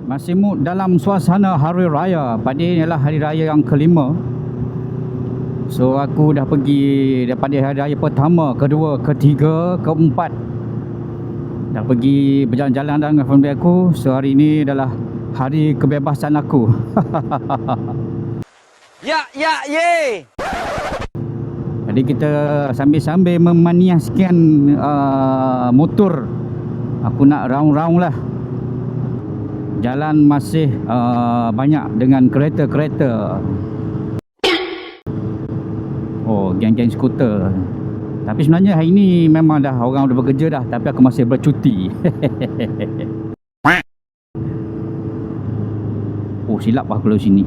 Masih mood dalam suasana hari raya. Pada ni adalah hari raya yang kelima. So aku dah pergi daripada hari raya pertama, kedua, ketiga, keempat. Dah pergi berjalan-jalan dengan family aku. So hari ni adalah hari kebebasan aku. Ya, ye. Jadi kita sambil-sambil memaniaskan motor. Aku nak round-round lah. Jalan masih banyak dengan kereta-kereta. Oh, geng-geng skuter. Tapi sebenarnya hari ni memang dah orang dah bekerja dah. Tapi aku masih bercuti. Oh, silap lah kalau sini.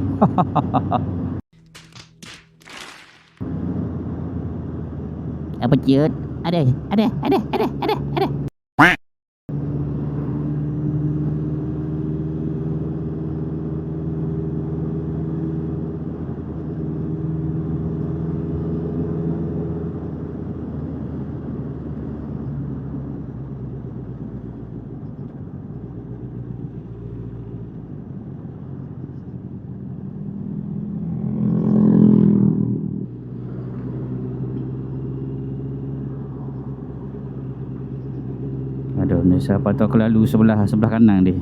Apa ciut? Ada. Aduh, ni siapa tahu aku lalu sebelah kanan dia.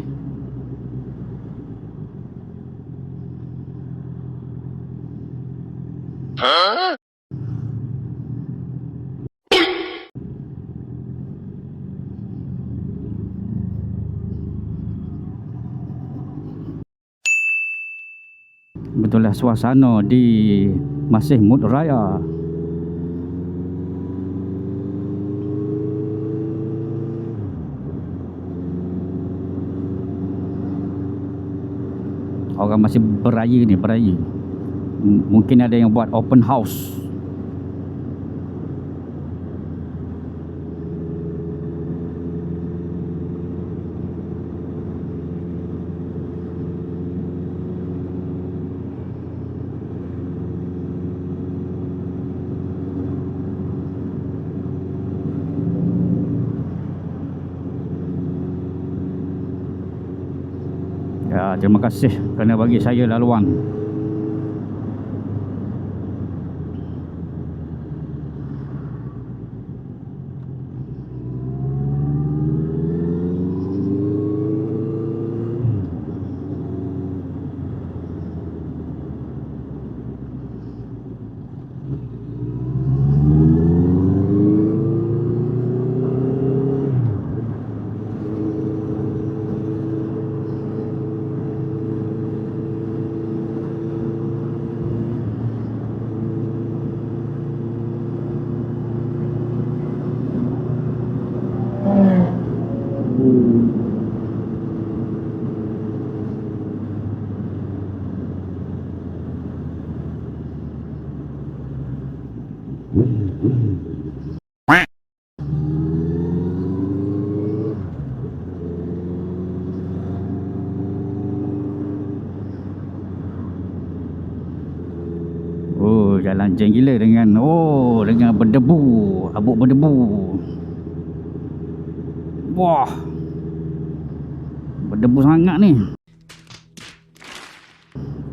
Betul lah, suasana di masih mood raya. Orang masih beraya. Mungkin ada yang buat open house. Ya, terima kasih kerana bagi saya laluan. Oh, jalan jeng gila dengan berdebu, habuk berdebu. Wah, berdebu sangat ni.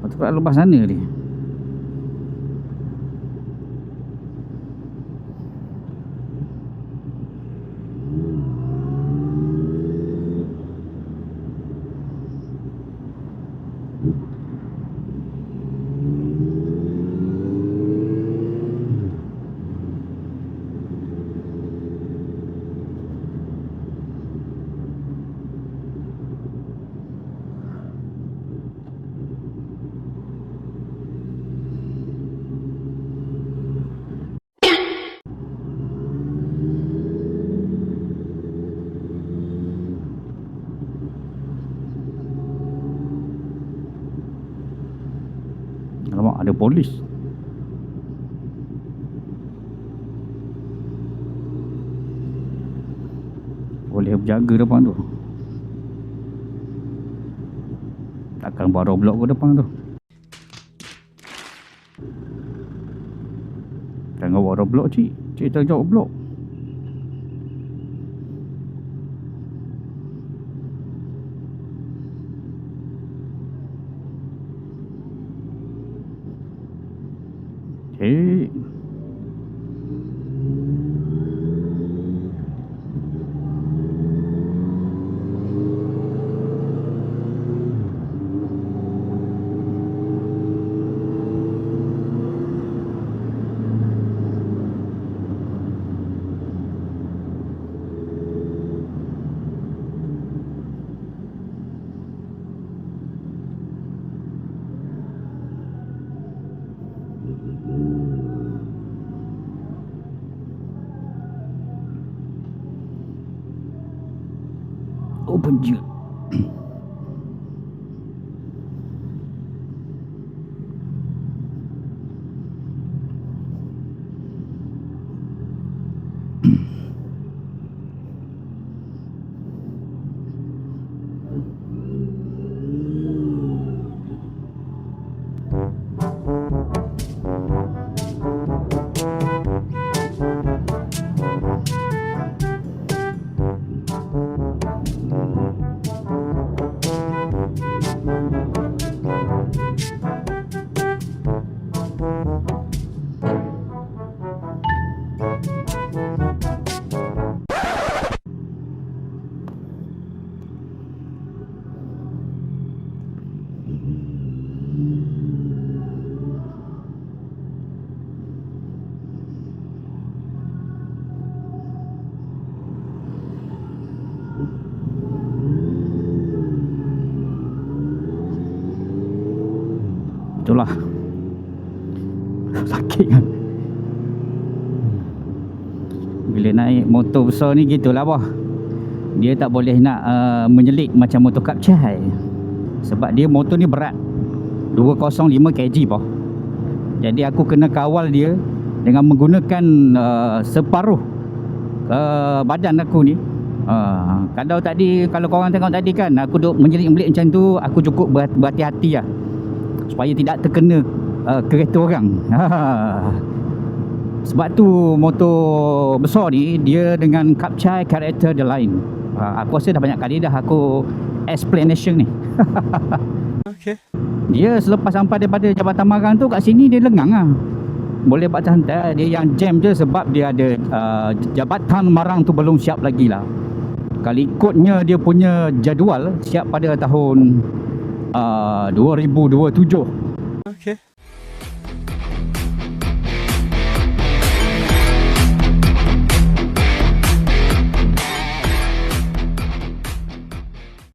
Patut pula lepas sana dia. Alamak, ada polis. Boleh berjaga depan tu. Takkan buat roadblock ke depan tu. Jangan buat roadblock, cik. Cik terjauh blok. Eh. Open je. Itulah. Sakit kan. Bila naik motor besar ni gitulah boh. Dia tak boleh nak menyelit macam motor Kapcai. Sebab dia motor ni berat 205 kg boh. Jadi aku kena kawal dia dengan menggunakan separuh badan aku ni. Kalau korang tengok tadi kan, aku duk menjelit-menjelit macam tu, aku cukup berhati-hati lah supaya tidak terkena kereta orang. Sebab tu motor besar ni dia dengan Kapcai karakter dia lain. Aku rasa dah banyak kali dah aku explanation ni. Okay. Dia selepas sampai daripada Jabatan Marang tu, kat sini dia lengang lah. Boleh buat santai. Dia yang jam je sebab dia ada Jabatan Marang tu belum siap lagi lah. Kalau ikutnya dia punya jadual siap pada tahun 2027. Okay.